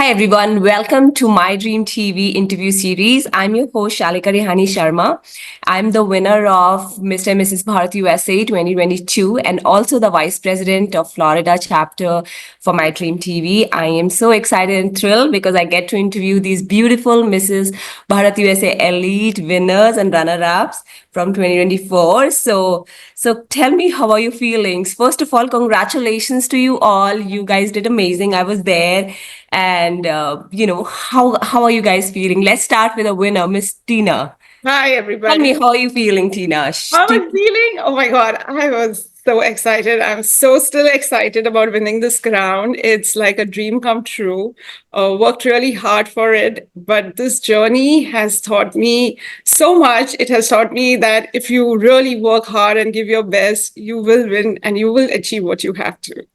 Hi everyone, welcome to My Dream TV interview series. I'm your host Shalika Rehani Sharma. I'm the winner of Mr. and Mrs Bharat USA 2022 and also the Vice President of Florida chapter for My Dream TV. I am so excited and thrilled because I get to interview these beautiful Mrs Bharat USA Elite winners and runner-ups from 2024. So tell me, how are you feeling? First of all, congratulations to you all. You guys did amazing. I was there. And how are you guys feeling? Let's start with a winner, Miss Tina. Hi, Tell me, everybody. how are you feeling, Tina? How am I feeling? Oh my God, I was so excited. I'm so still excited about winning this crown. It's like a dream come true. Worked really hard for it, but this journey has taught me so much. It has taught me that if you really work hard and give your best, you will win and you will achieve what you have to.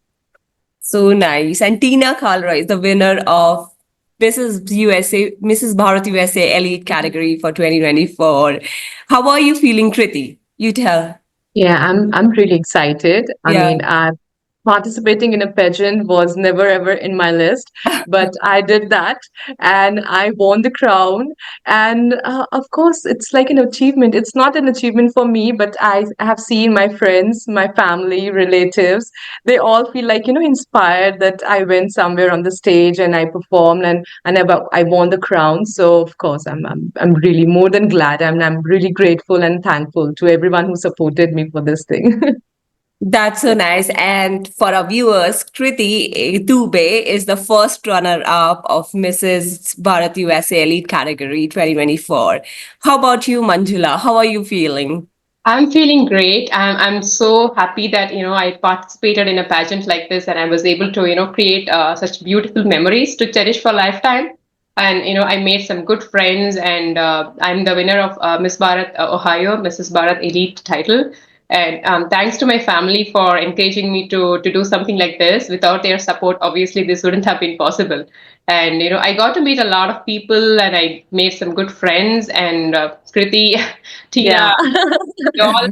So nice. And Tina Kalra is the winner of Mrs. Bharat USA Elite category for 2024. How are you feeling, Kriti? You tell. Yeah, I'm really excited. I Yeah. mean, participating in a pageant was never ever in my list, but I did that and I won the crown. And of course, it's like an achievement. It's not an achievement for me, but I have seen my friends, my family, relatives, they all feel like, inspired that I went somewhere on the stage and I performed and I won the crown. So of course, I'm really more than glad. I'm really grateful and thankful to everyone who supported me for this thing. That's so nice. And for our viewers, Kriti Dubey is the first runner-up of Mrs. Bharat USA Elite category 2024. How about you, Manjula? How are you feeling? I'm feeling great. I'm so happy that I participated in a pageant like this and I was able to create such beautiful memories to cherish for a lifetime. And I made some good friends, and I'm the winner of Miss Bharat Ohio Mrs. Bharat Elite title. And thanks to my family for encouraging me to do something like this. Without their support, obviously this wouldn't have been possible. And I got to meet a lot of people, and I made some good friends. And Kriti, Tina, Yeah. we all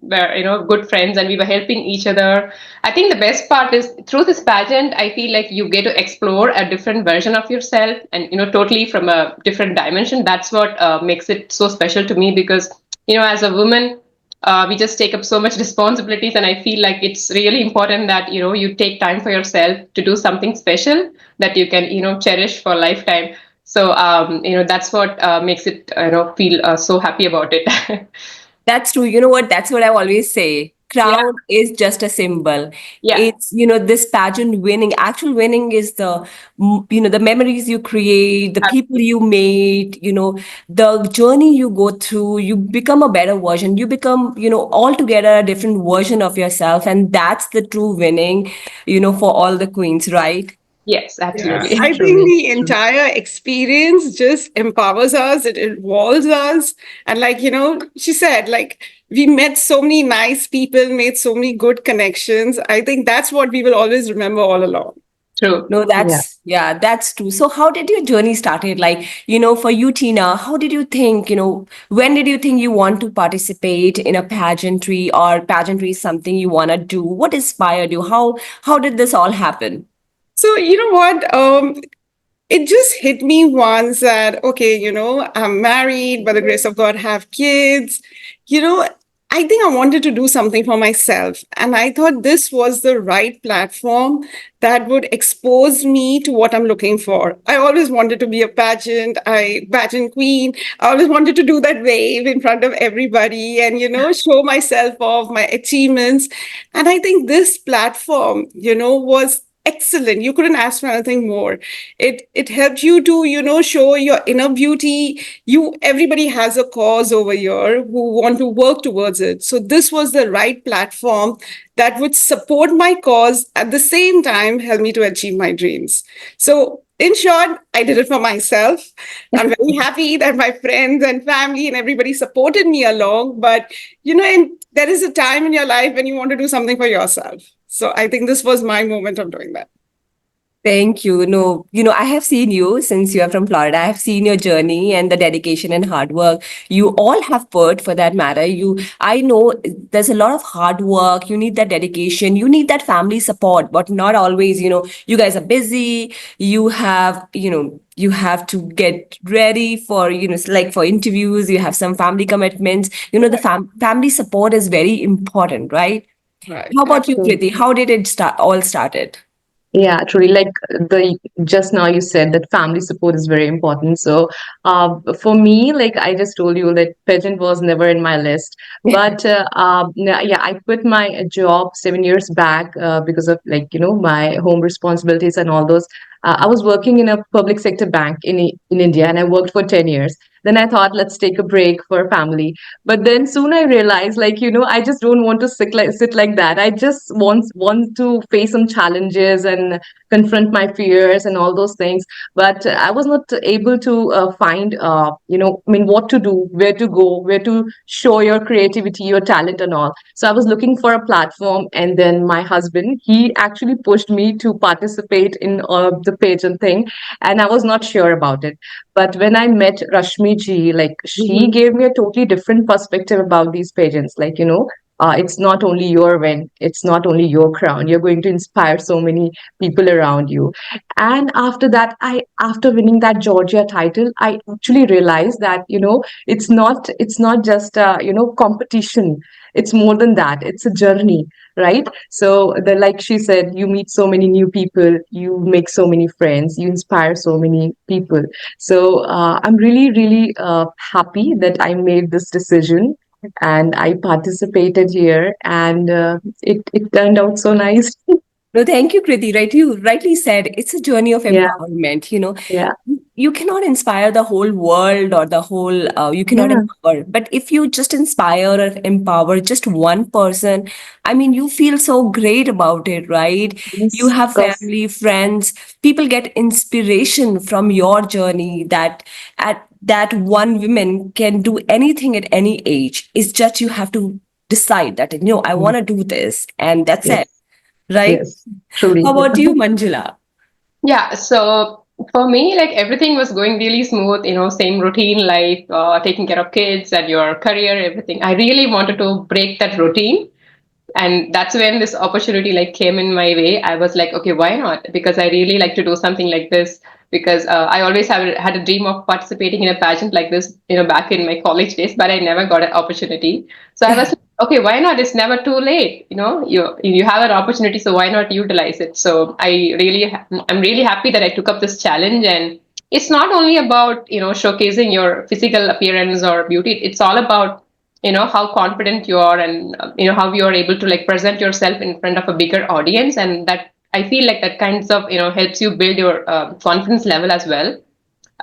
were good friends, and we were helping each other. I think the best part is through this pageant, I feel like you get to explore a different version of yourself, and totally from a different dimension. That's what makes it so special to me, because as a woman, we just take up so much responsibilities, and I feel like it's really important that you take time for yourself to do something special that you can cherish for a lifetime. So that's what makes it feel so happy about it. That's true. You know what? That's what I always say. Yeah, Crown is just a symbol. yeah, It's, this pageant winning, actual winning is the memories you create, the people you made, the journey you go through, you become a better version. You become, altogether a different version of yourself. And that's the true winning, for all the queens, right? yes, Yeah, absolutely. Yes, I think truly, the true. entire experience just empowers us, it involves us. And she said, like, we met so many nice people, made so many good connections. I think that's what we will always remember all along. True. No, Yeah. that's true. So how did your journey started? Like, for you, Tina, how did you think, when did you think you want to participate in a pageantry, or pageantry is something you want to do? What inspired you? How did this all happen? So, you know what? It just hit me once that, okay, I'm married, by the grace of God, have kids. You know, I think I wanted to do something for myself. And I thought this was the right platform that would expose me to what I'm looking for. I always wanted to be a pageant queen. I always wanted to do that wave in front of everybody and, show myself off, my achievements. And I think this platform, was excellent. You couldn't ask for anything more. It helped you to show your inner beauty. Everybody has a cause over here who want to work towards it, so this was the right platform that would support my cause, at the same time help me to achieve my dreams. So in short, I did it for myself. I'm very happy that my friends and family and everybody supported me along, but and there is a time in your life when you want to do something for yourself. So I think this was my moment of doing that. Thank you. No, I have seen you since you are from Florida. I have seen your journey and the dedication and hard work you all have put for that matter. I know there's a lot of hard work. You need that dedication. You need that family support, but not always, you guys are busy. You have to get ready for, like for interviews. You have some family commitments. The family support is very important, right? Right. How about you, Absolutely. Kriti? How did it start, all started? Yeah, truly. Like the just now you said that family support is very important. So, for me, like I just told you that pageant was never in my list. But yeah, I quit my job 7 years back because of like my home responsibilities and all those. I was working in a public sector bank in India, and I worked for 10 years. Then I thought, let's take a break for family. But then soon I realized, like, I just don't want to sit like that. I just want to face some challenges and confront my fears and all those things. But I was not able to find, I mean, what to do, where to go, where to show your creativity, your talent, and all. So I was looking for a platform, and then my husband, he actually pushed me to participate in the pageant thing, and I was not sure about it. But when I met Rashmi ji, like she Mhm. gave me a totally different perspective about these pageants. Like, it's not only your win, it's not only your crown. You're going to inspire so many people around you. And after that, after winning that Georgia title, I actually realized that, it's not just competition. It's more than that. It's a journey, right? So like she said, you meet so many new people, you make so many friends, you inspire so many people. So I'm really, really happy that I made this decision and I participated here, and it turned out so nice. No, thank you, Kriti. Right, you rightly said it's a journey of Yeah, empowerment. yeah, You cannot inspire the whole world or the whole. You cannot yeah. empower, but if you just inspire or empower just one person, I mean, you feel so great about it, right? You Yes, have of course. family, friends, people get inspiration from your journey. That one woman can do anything at any age. It's just you have to decide that I Mm. want to do this, and that's it, Yes, right? yes, truly. How about you, Manjula? Yeah, so for me, like everything was going really smooth, same routine life, taking care of kids and your career, everything. I really wanted to break that routine. And that's when this opportunity like came in my way. I was like, okay, why not? Because I really like to do something like this. Because I always had a dream of participating in a pageant like this, back in my college days, but I never got an opportunity. So I was like, okay, why not? It's never too late. You have an opportunity, so why not utilize it? So I'm really happy that I took up this challenge. And it's not only about showcasing your physical appearance or beauty. It's all about how confident you are, and how you are able to like present yourself in front of a bigger audience. And that, I feel like, that kinds of helps you build your confidence level as well.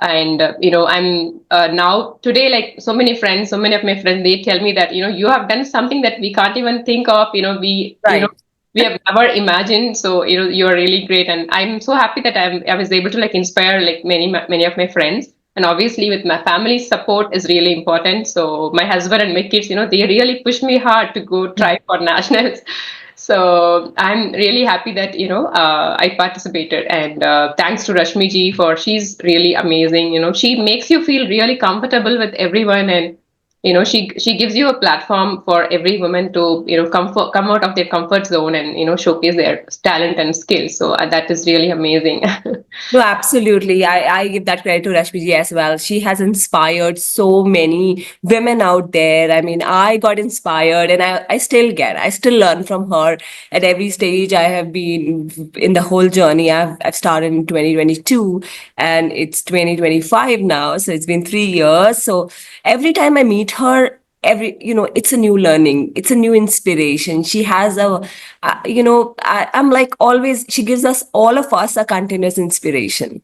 And I'm now today, like, so many of my friends, they tell me that you have done something that we can't even think of. Right. We have never imagined. So you're really great, and I'm so happy that I was able to like inspire like many of my friends. And obviously with my family's support is really important. So my husband and my kids, they really pushed me hard to go try for nationals. So I'm really happy that I participated. And thanks to Rashmi ji, for she's really amazing. She makes you feel really comfortable with everyone. And she gives you a platform for every woman to come out of their comfort zone and showcase their talent and skills. So that is really amazing. No, absolutely. I give that credit to Rashmiji as well. She has inspired so many women out there. I mean, I got inspired and I still I still learn from her at every stage I have been in the whole journey. I've started in 2022 and it's 2025 now. So it's been 3 years. So every time I meet her, it's a new learning, it's a new inspiration. She has I'm like always, she gives us, all of us, a continuous inspiration,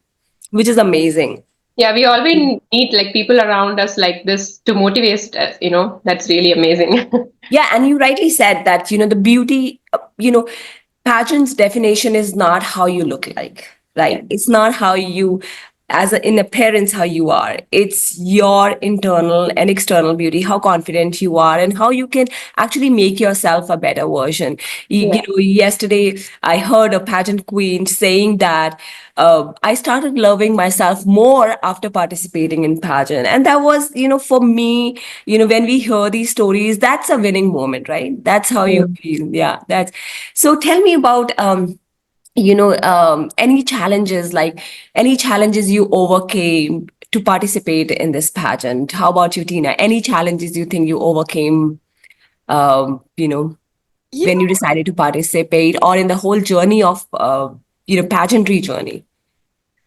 which is amazing. Yeah, we always need like people around us like this to motivate us. That's really amazing. Yeah, and you rightly said that, the beauty, pageant's definition is not how you look like, Yeah. right? It's not how you in appearance how you are. It's your internal and external beauty, how confident you are, and how you can actually make yourself a better version. You know, yesterday I heard a pageant queen saying that I started loving myself more after participating in pageant. And that was, you know, for me, you know, when we hear these stories, that's a winning moment, right? That's how you feel. Yeah, that's so. Tell me about any challenges, like any challenges you overcame to participate in this pageant. How about you, Tina? Any challenges you think you overcame, you know, You when you decided to participate, or in the whole journey of, pageantry journey?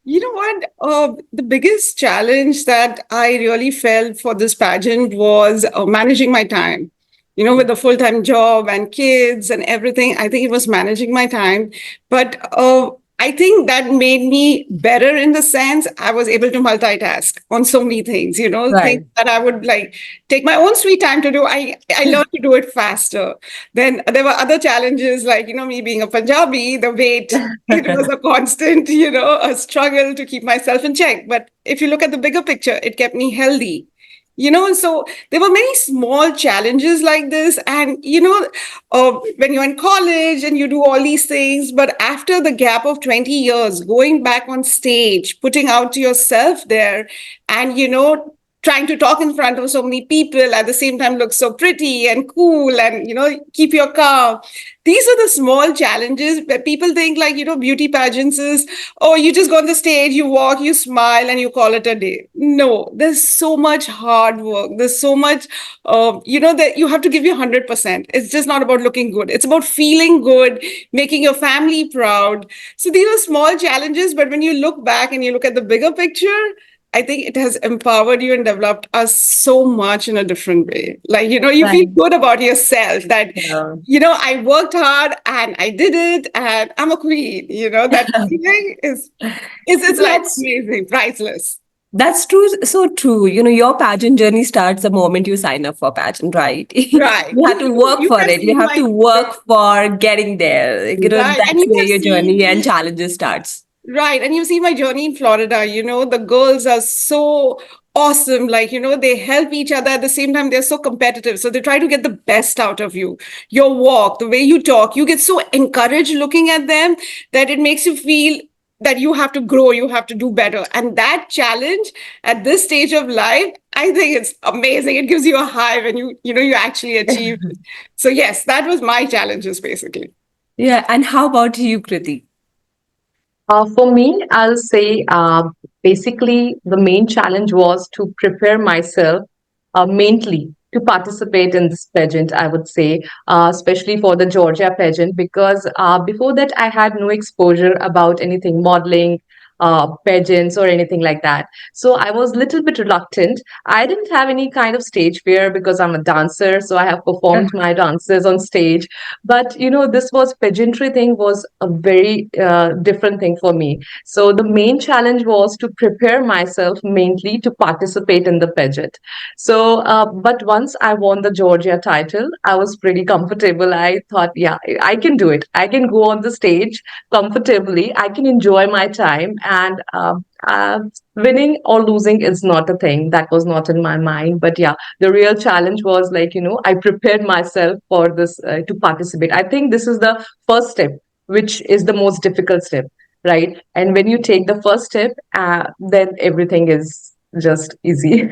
You know what? The biggest challenge that I really felt for this pageant was managing my time. You know, with a full time job and kids and everything, I think it was managing my time. But I think that made me better in the sense I was able to multitask on so many things, things Right. that I would like take my own sweet time to do. I learned to do it faster. Then there were other challenges like, me being a Punjabi, the weight, it was a constant, a struggle to keep myself in check. But if you look at the bigger picture, it kept me healthy. So there were many small challenges like this. And, when you're in college and you do all these things, but after the gap of 20 years, going back on stage, putting out yourself there, and, trying to talk in front of so many people at the same time look so pretty and cool and keep your calm. These are the small challenges where people think like beauty pageants is, oh, you just go on the stage, you walk, you smile, and you call it a day. No, there's so much hard work, there's so much that you have to give you 100%. It's just not about looking good, it's about feeling good, making your family proud. So these are small challenges, but when you look back and you look at the bigger picture, I think it has empowered you and developed us so much in a different way. Like, you feel Right. good about yourself that, Yeah. I worked hard and I did it and I'm a queen. That feeling it's like That's amazing, priceless. that's true. So true. You know, your pageant journey starts the moment you sign up for pageant, right? Right. You have to work You for have it. You seen have my to work for getting there. You know, right. And that's you where have your seen journey and me. challenges starts. Right. And you see my journey in Florida, the girls are so awesome. Like, they help each other at the same time. They're so competitive. So they try to get the best out of you. Your walk, the way you talk, you get so encouraged looking at them that it makes you feel that you have to grow, you have to do better. And that challenge at this stage of life, I think it's amazing. It gives you a high when you actually achieve it. So yes, that was my challenges basically. Yeah. And how about you, Kriti? For me, I'll say basically the main challenge was to prepare myself mentally to participate in this pageant, I would say, especially for the Georgia pageant, because before that, I had no exposure about anything modeling. Pageants or anything like that. So I was a little bit reluctant. I didn't have any kind of stage fear because I'm a dancer. So I have performed my dances on stage. But this was pageantry thing was a very different thing for me. So the main challenge was to prepare myself mainly to participate in the pageant. So but once I won the Georgia title, I was pretty comfortable. I thought, yeah, I can do it. I can go on the stage comfortably. I can enjoy my time, and winning or losing is not a thing. That was not in my mind. But yeah, the real challenge was like, I prepared myself for this to participate. I think this is the first step, which is the most difficult step, right? And when you take the first step, then everything is just easy.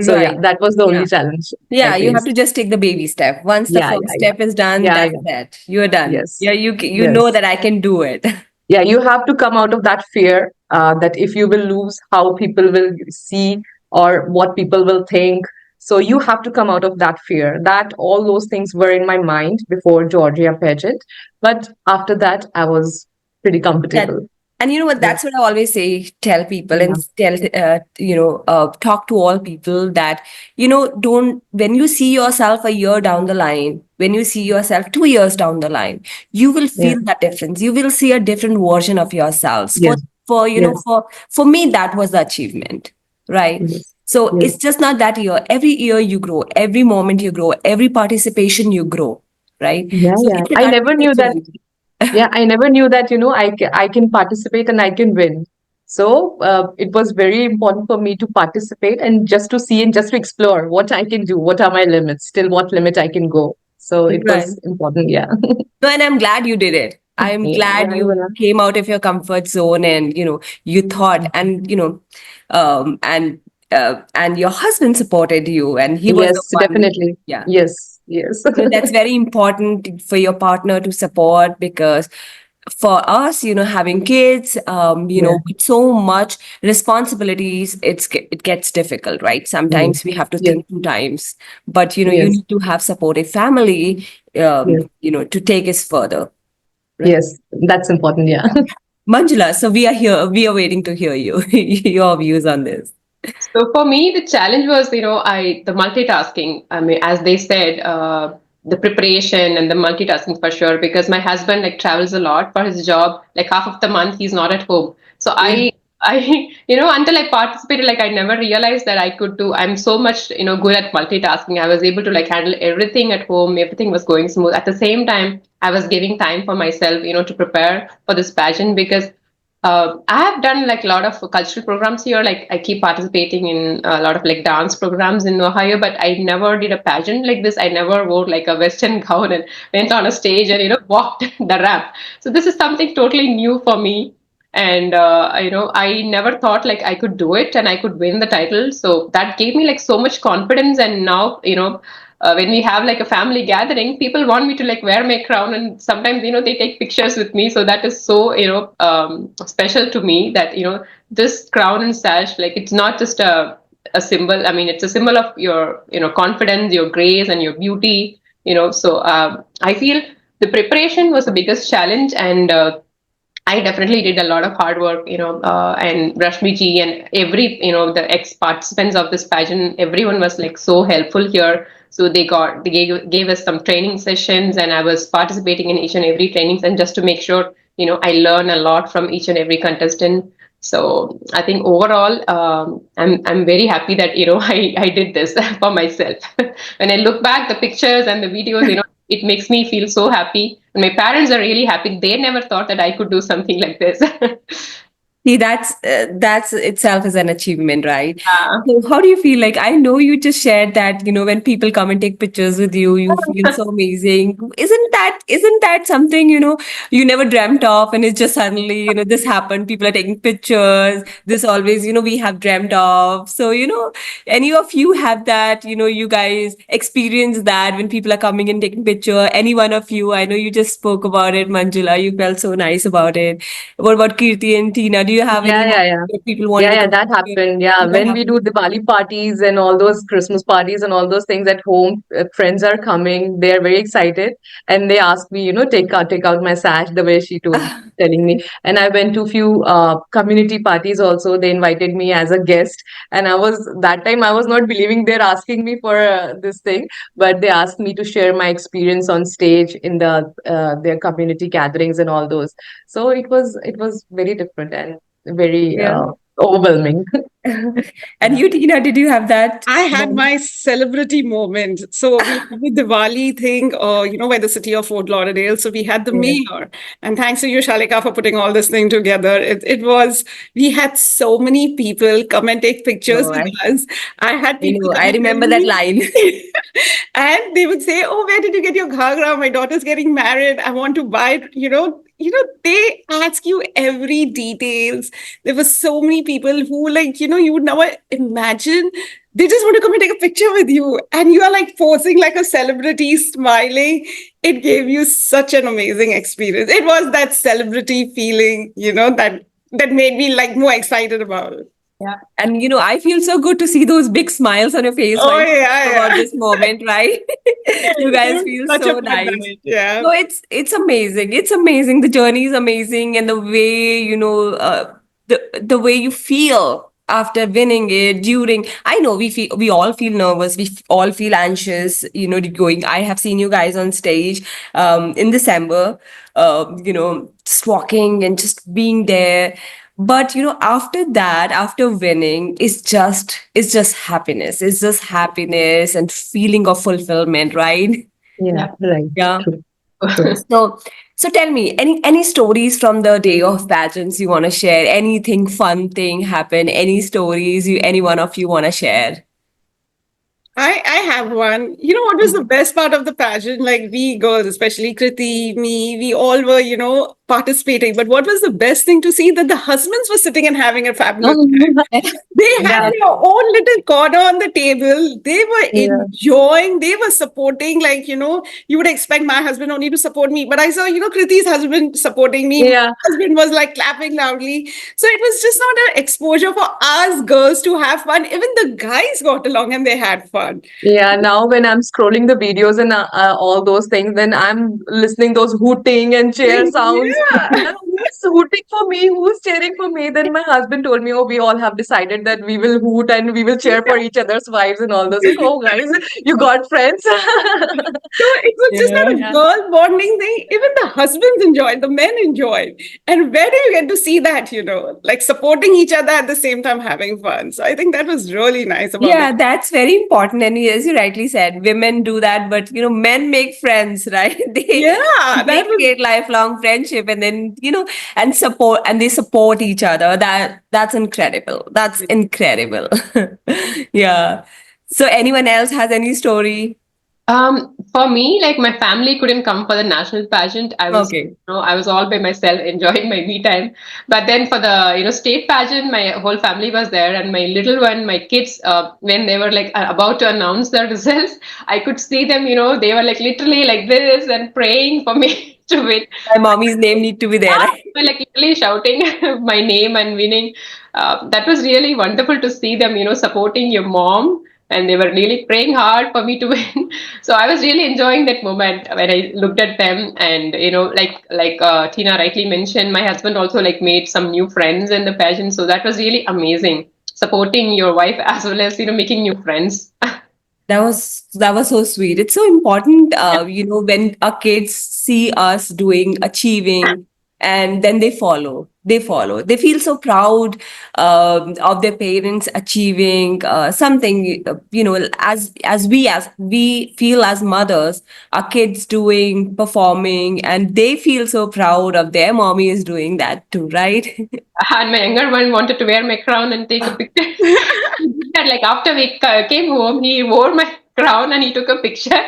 So yeah, Right. that was the Yeah. only challenge I Yeah, you have faced. to just take the baby step. Once the Yeah, first yeah, yeah, step is done, yeah, that's yeah. it. You're done. Yes, Yeah, you know yes. that I can do it. Yeah, you have to come out of that fear that if you will lose, how people will see or what people will think. So you have to come out of that fear. That all those things were in my mind before Georgia pageant, but after that, I was pretty That comfortable. and you know what? Yeah, That's what I always say. Tell people and yeah, talk to all people that don't when you see yourself a year down the line, when you see yourself 2 years down the line, you will yeah. feel that difference. You will see a different version of yourselves. For Yes, for you know yes, for me, that was the achievement, right? yes, So yes. it's just not that year. Every year you grow. Every moment you grow. Every participation you grow, right? Yeah, So yeah. it's a I never continuous knew that. journey. Yeah, I never knew that, I can participate and I can win. So it was very important for me to participate and just to see and just to explore what I can do, what are my limits, till what limit I can go. So it Right. was important, yeah. No, and I'm glad you did it. I'm Yeah, glad you yeah. came out of your comfort zone and, you thought and your husband supported you and he was the Yes, one. definitely. Yeah. Yes, yes. That's very important for your partner to support because for us, having kids, Yeah, with so much responsibilities, it gets difficult, right? yes, Sometimes we have to yes, think two times, but you yes, need to have supportive family, yes, to take us further. Right. yes. That's important, yeah. Manjula, so we are here. We are waiting to hear you, your views on this. So for me, the challenge was, the multitasking. I mean, as they said, the preparation and the multitasking for sure, because my husband like travels a lot for his job. Like half of the month, he's not at home. So Yeah. until I participated, like I never realized that I could do. I'm so much, good at multitasking. I was able to like handle everything at home. Everything was going smooth. At the same time, I was giving time for myself, to prepare for this pageant because I have done like a lot of cultural programs here. Like I keep participating in a lot of like dance programs in Ohio, but I never did a pageant like this. I never wore like a Western gown and went on a stage and walked the ramp. So this is something totally new for me. And I never thought like I could do it and I could win the title. So that gave me like so much confidence. And now when we have like a family gathering, people want me to like wear my crown, and sometimes they take pictures with me. So that is so special to me that this crown and sash, like it's not just a symbol. I mean, it's a symbol of your confidence, your grace, and your beauty. So I feel the preparation was the biggest challenge, and I definitely did a lot of hard work, and Rashmi ji and every, the ex-participants of this pageant, everyone was like so helpful here. So they gave us some training sessions, and I was participating in each and every trainings, and just to make sure, I learn a lot from each and every contestant. So I think overall, I'm very happy that I did this for myself. When I look back the pictures and the videos, it makes me feel so happy. And my parents are really happy. They never thought that I could do something like this. See, that's itself is an achievement, right? Yeah. So how do you feel? Like, I know you just shared that, when people come and take pictures with you, you feel so amazing. Isn't that something, you never dreamt of, and it's just suddenly, this happened. People are taking pictures. This always, we have dreamt of. So, any of you have that, you guys experience that when people are coming and taking picture. Any one of you, I know you just spoke about it, Manjula. You felt so nice about it. What about Kirti and Tina? Do you have Yeah, any yeah, yeah. people wanted Yeah, to yeah, come that to you? happened. Yeah, That when we do happened? Diwali parties and all those Christmas parties and all those things at home, friends are coming. They are very excited, and they ask me, take out my sash the way she told telling me. And I went to few community parties also. They invited me as a guest, and I was not believing they're asking me for this thing, but they asked me to share my experience on stage in their community gatherings and all those. So it was very different and very Yeah. overwhelming. And you, Tina, did you have that I had moment? my celebrity moment. So we had the Diwali thing, by the city of Fort Lauderdale. So we had the Yeah. mayor. And thanks to you, Shalika, for putting all this thing together. We had so many people come and take pictures No, with us. I had I people know. I come and tell remember that me, line. and they would say, "Oh, where did you get your ghagra? My daughter's getting married. I want to buy it." They ask you every details. There were so many people who, like, you would never imagine. They just want to come and take a picture with you, and you are like posing like a celebrity, smiling. It gave you such an amazing experience. It was that celebrity feeling, that made me like more excited about it. Yeah. And I feel so good to see those big smiles on your face Oh while you talk yeah, about yeah. this moment, right? You It guys was feel such a so fun nice. night. Yeah. No, it's amazing. It's amazing. The journey is amazing, and the way the way you feel after winning it. During, I know we all feel nervous. All feel anxious. Going. I have seen you guys on stage in December. Just walking and just being there. But after that, after winning, it's just happiness. It's just happiness and feeling of fulfillment, right? Yeah, Yeah. right. Yeah. True. So, so tell me, any stories from the day of pageants you want to share? Anything fun thing happen? Any stories any one of you want to share? I have one. You know what was the best part of the pageant? Like we girls, especially Kriti, me, we all were, participating. But what was the best thing to see that the husbands were sitting and having a fabulous time. They had That, their own little corner on the table. They were yeah. enjoying, they were supporting, like, you would expect my husband only to support me. But I saw, Kriti's husband supporting me. My Yeah. husband was like clapping loudly. So it was just not an exposure for us girls to have fun. Even the guys got along and they had fun. Yeah, now when I'm scrolling the videos and all those things, then I'm listening those hooting and cheer sounds. Yeah. And who's hooting for me? Who's cheering for me? Then my husband told me, "Oh, we all have decided that we will hoot and we will cheer for each other's wives and all those." Like, oh, guys, you got friends. So it was just not Yeah. a girl bonding thing. Even the husbands enjoyed, the men enjoyed. And where do you get to see that, like supporting each other at the same time having fun? So I think that was really nice about Yeah, it. that's very important. And as you rightly said, women do that, but men make friends, right? Yeah, They that was create lifelong friendship, and then and support, and they support each other. That's incredible. That's incredible. Yeah. So anyone else has any story? For me, like my family couldn't come for the national pageant. Okay. I was all by myself enjoying my me time. But then for the, state pageant, my whole family was there, and my little one, my kids, when they were like about to announce their results, I could see them, they were like literally like this and praying for me to win. My mommy's name need to be there, right? They were like literally shouting my name and winning. That was really wonderful to see them, supporting your mom, and they were really praying hard for me to win. So I was really enjoying that moment when I looked at them, and like Tina rightly mentioned, my husband also like made some new friends in the pageant. So that was really amazing, supporting your wife as well as making new friends. That was so sweet. It's so important, when our kids see us doing, achieving, and then they follow. They follow. They feel so proud of their parents achieving something. As we feel as mothers, our kids doing, performing, and they feel so proud of their mommy is doing that too, right? And my younger one wanted to wear my crown and take a picture. And like after we came home, he wore my crown and he took a picture.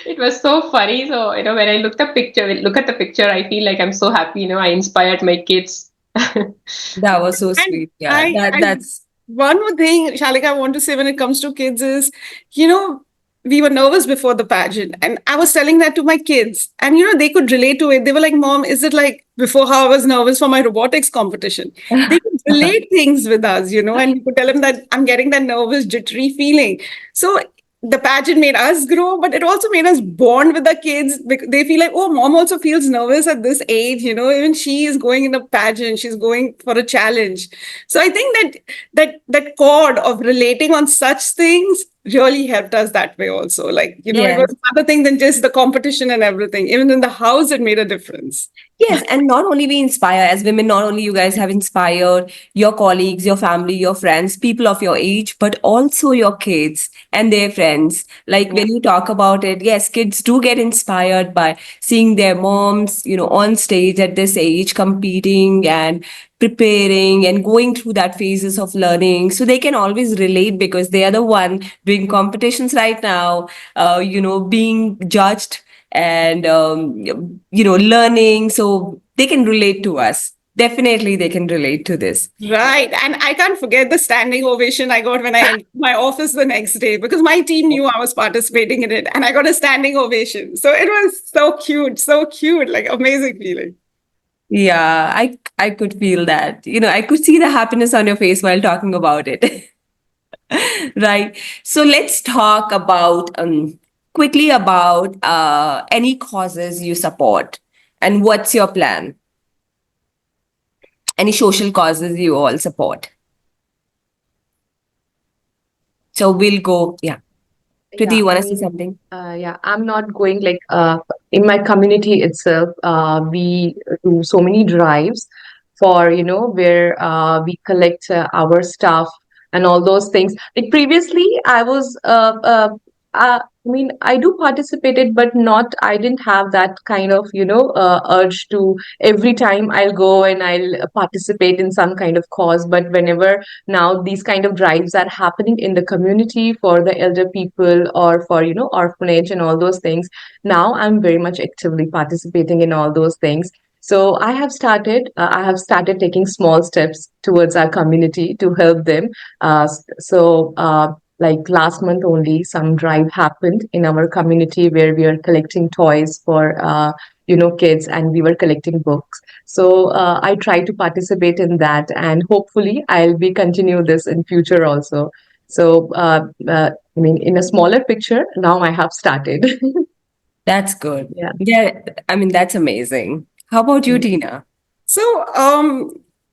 It was so funny. So when I look at the picture, I feel like I'm so happy. I inspired my kids. That was so and sweet. Yeah, I that's one more thing, Shalika, I want to say when it comes to kids is, you know, we were nervous before the pageant, and I was telling that to my kids, and they could relate to it. They were like, "Mom, is it like before how I was nervous for my robotics competition?" They could relate things with us, and you could tell them that I'm getting that nervous, jittery feeling. So the pageant made us grow, but it also made us bond with the kids. They feel like, oh, mom also feels nervous at this age. Even she is going in a pageant, she's going for a challenge. So I think that chord of relating on such things really helped us that way also. Like, it yes. was another thing than just the competition and everything. Even in the house, it made a difference. Yes, and not only we inspire as women, not only you guys have inspired your colleagues, your family, your friends, people of your age, but also your kids and their friends. Like when you talk about it, yes, kids do get inspired by seeing their moms, on stage at this age, competing and preparing and going through that phases of learning. So they can always relate because they are the one doing competitions right now, being judged and learning, so they can relate to us. Definitely they can relate to this. Right. And I can't forget the standing ovation I got when I entered my office the next day, because my team knew I was participating in it, and I got a standing ovation. So it was so cute, like amazing feeling. Yeah, I could feel that. I could see the happiness on your face while talking about it. Right. So let's talk about quickly about any causes you support and what's your plan. Any social causes you all support. So we'll go. Yeah. Kriti, Yeah, you I want to say mean, something? yeah, I'm not going like in my community itself. We do so many drives for where we collect our stuff and all those things. Like previously, I was I mean, I do participated, but not, I didn't have that kind of, urge to every time I'll go and I'll participate in some kind of cause. But whenever now these kind of drives are happening in the community for the elder people or for, orphanage and all those things, now I'm very much actively participating in all those things. So I have started taking small steps towards our community to help them. Like last month only, some drive happened in our community where we are collecting toys for kids, and we were collecting books. So I try to participate in that, and hopefully I'll be continue this in future also. So I mean, in a smaller picture, now I have started. That's good. Yeah. Yeah, I mean, that's amazing. How about you, Tina? So,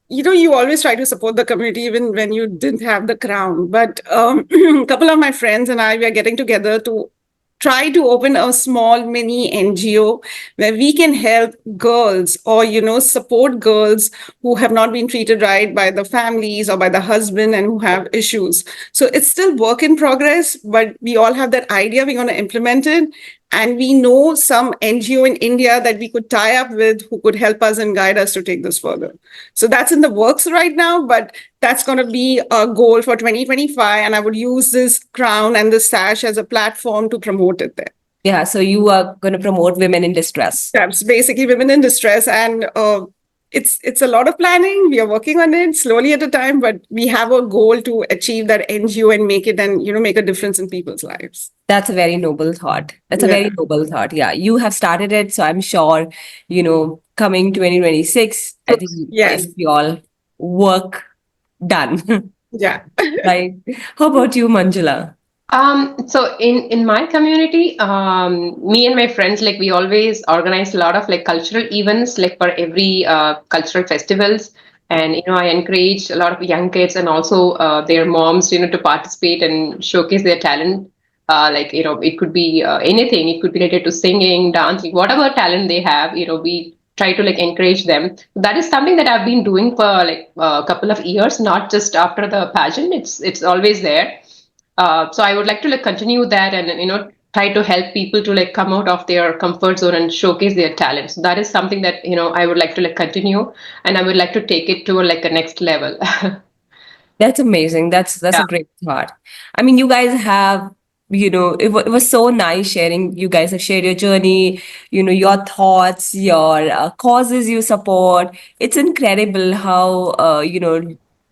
you always try to support the community even when you didn't have the crown. But a couple of my friends and I, we are getting together to try to open a small mini NGO where we can help girls or, support girls who have not been treated right by the families or by the husband and who have issues. So it's still work in progress, but we all have that idea. We're going to implement it. And we know some NGO in India that we could tie up with who could help us and guide us to take this further. So that's in the works right now, but that's going to be a goal for 2025. And I would use this crown and the sash as a platform to promote it there. Yeah, so you are going to promote women in distress. That's basically women in distress. And it's a lot of planning. We are working on it slowly at a time, but we have a goal to achieve that NGO and make it and, make a difference in people's lives. That's a very noble thought. That's a very noble thought. Yeah, you have started it. So I'm sure, coming 2026, I think Yes. it'll be all work done. Yeah. Right. How about you, Manjula? So in my community, me and my friends, like we always organize a lot of like cultural events, like for every cultural festivals. And, I encourage a lot of young kids and also their moms, to participate and showcase their talent. It could be anything. It could be related to singing, dancing, whatever talent they have, we try to like encourage them. That is something that I've been doing for like a couple of years, not just after the pageant. It's always there. So I would like to like continue that and try to help people to like come out of their comfort zone and showcase their talents. So that is something that I would like to like continue, and I would like to take it to like a next level. That's amazing. That's Yeah. a great thought. I mean, you guys have, it was so nice sharing. You guys have shared your journey, your thoughts, your causes you support. It's incredible how,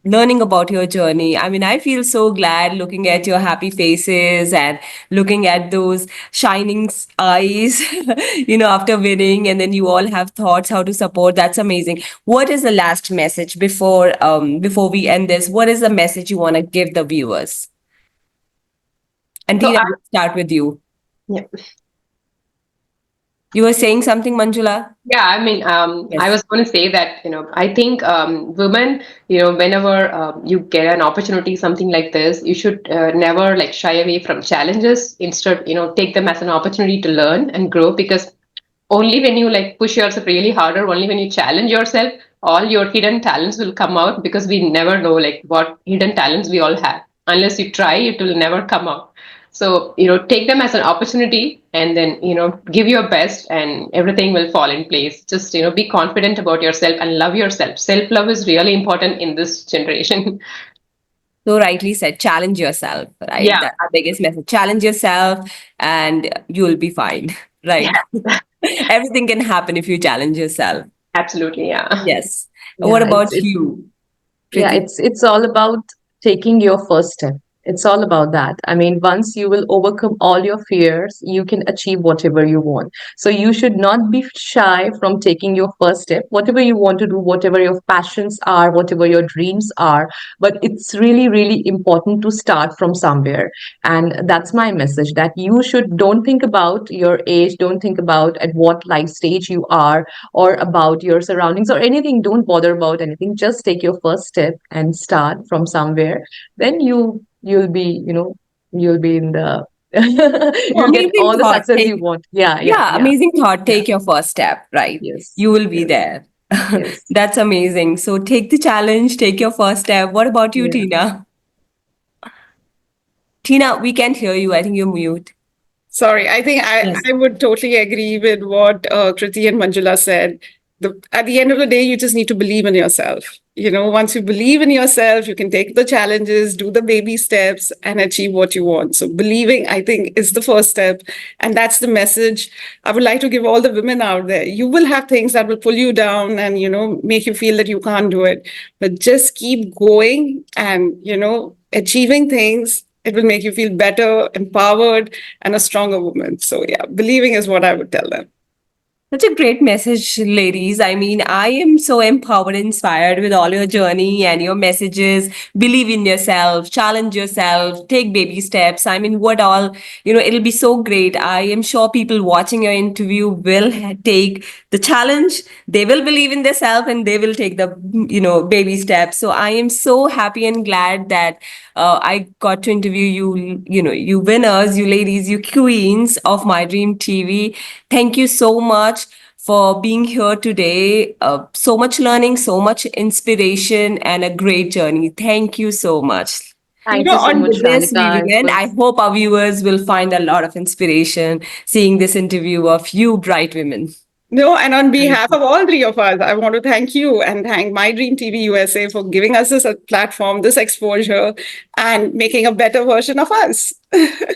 learning about your journey. I mean, I feel so glad looking at your happy faces and looking at those shining eyes, after winning, and then you all have thoughts how to support. That's amazing. What is the last message before we end this? What is the message you want to give the viewers? And So Tina, we'll start with you. Yeah. You were saying something, Manjula? Yeah, I mean, Yes. I was going to say that, I think women, whenever you get an opportunity, something like this, you should never like shy away from challenges. Instead, take them as an opportunity to learn and grow, because only when you like push yourself really harder, only when you challenge yourself, all your hidden talents will come out, because we never know like what hidden talents we all have. Unless you try, it will never come out. So, take them as an opportunity, and then, give your best, and everything will fall in place. Just, be confident about yourself and love yourself. Self-love is really important in this generation. So rightly said, challenge yourself, right? Yeah. That's the biggest message. Challenge yourself and you'll be fine, right? Everything can happen if you challenge yourself. Absolutely. Yeah. Yes. Yeah, What about it's you, yeah, Kriti? it's all about taking your first step. It's all about that. I mean, once you will overcome all your fears, you can achieve whatever you want. So you should not be shy from taking your first step, whatever you want to do, whatever your passions are, whatever your dreams are. But it's really, really important to start from somewhere. And that's my message, that you should don't think about your age, don't think about at what life stage you are, or about your surroundings or anything. Don't bother about anything. Just take your first step and start from somewhere. Then you'll be, you'll be in the you'll get Amazing all the thought. success you want. Yeah, yeah, Yeah, yeah. amazing thought. Yeah. Take your first step, right? Yes. You will be Yes. there. Yes. That's amazing. So take the challenge, take your first step. What about you, Yeah. Tina? Tina, we can't hear you. I think you're mute. Sorry, I think Yes. I would totally agree with what Kriti and Manjula said. At the end of the day, you just need to believe in yourself. Once you believe in yourself, you can take the challenges, do the baby steps, and achieve what you want. So, believing, I think, is the first step. And that's the message I would like to give all the women out there. You will have things that will pull you down and, make you feel that you can't do it. But just keep going and, achieving things. It will make you feel better, empowered, and a stronger woman. So, yeah, believing is what I would tell them. Such a great message, ladies. I mean, I am so empowered, inspired with all your journey and your messages. Believe in yourself, challenge yourself, take baby steps. I mean, what all, it'll be so great. I am sure people watching your interview will take the challenge. They will believe in themselves and they will take the, baby steps. So I am so happy and glad that I got to interview you, you winners, you ladies, you queens of My Dream TV. Thank you so much for being here today. So much learning, so much inspiration, and a great journey. Thank you so much. Thank you so On much, With this, we Shalika. will It end. I was hope our viewers will find a lot of inspiration seeing this interview of you bright women. No, and on thank behalf you. of all three of us, I want to thank you and thank My Dream TV USA for giving us this platform, this exposure, and making a better version of us.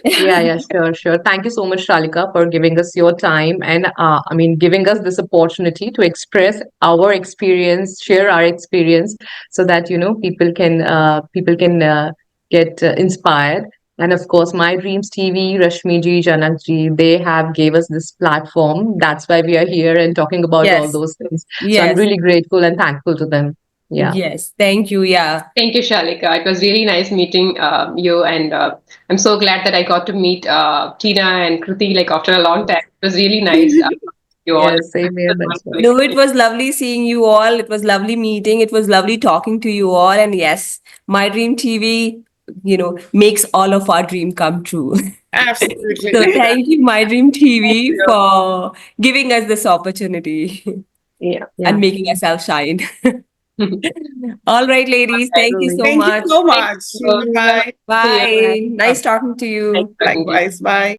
Yeah, sure. Thank you so much, Shalika, for giving us your time and giving us this opportunity to express our experience, share our experience, so that people can get inspired. And of course, My Dreams TV, Rashmi ji, Janak ji, they have gave us this platform. That's why we are here and talking about all Yes, those things. So I'm yes, really grateful and thankful to them. Yeah. yes. Thank you. Yeah. Thank you, Shalika. It was really nice meeting you, and I'm so glad that I got to meet Tina and Kriti like after a long time. It was really nice. You all. Yes, same here, Manjula. No, it was lovely seeing you all. It was lovely meeting. It was lovely talking to you all. And yes, My Dream TV, makes all of our dream come true. Absolutely. So thank you, My Dream Thank TV, you. for giving us this opportunity Yeah. and Yeah. making ourselves shine. All right, ladies, thank you Totally. so Thank you much. so Thank much. you. Bye. See you. Bye. Nice talking to Nice you. talking to you. Likewise. Bye.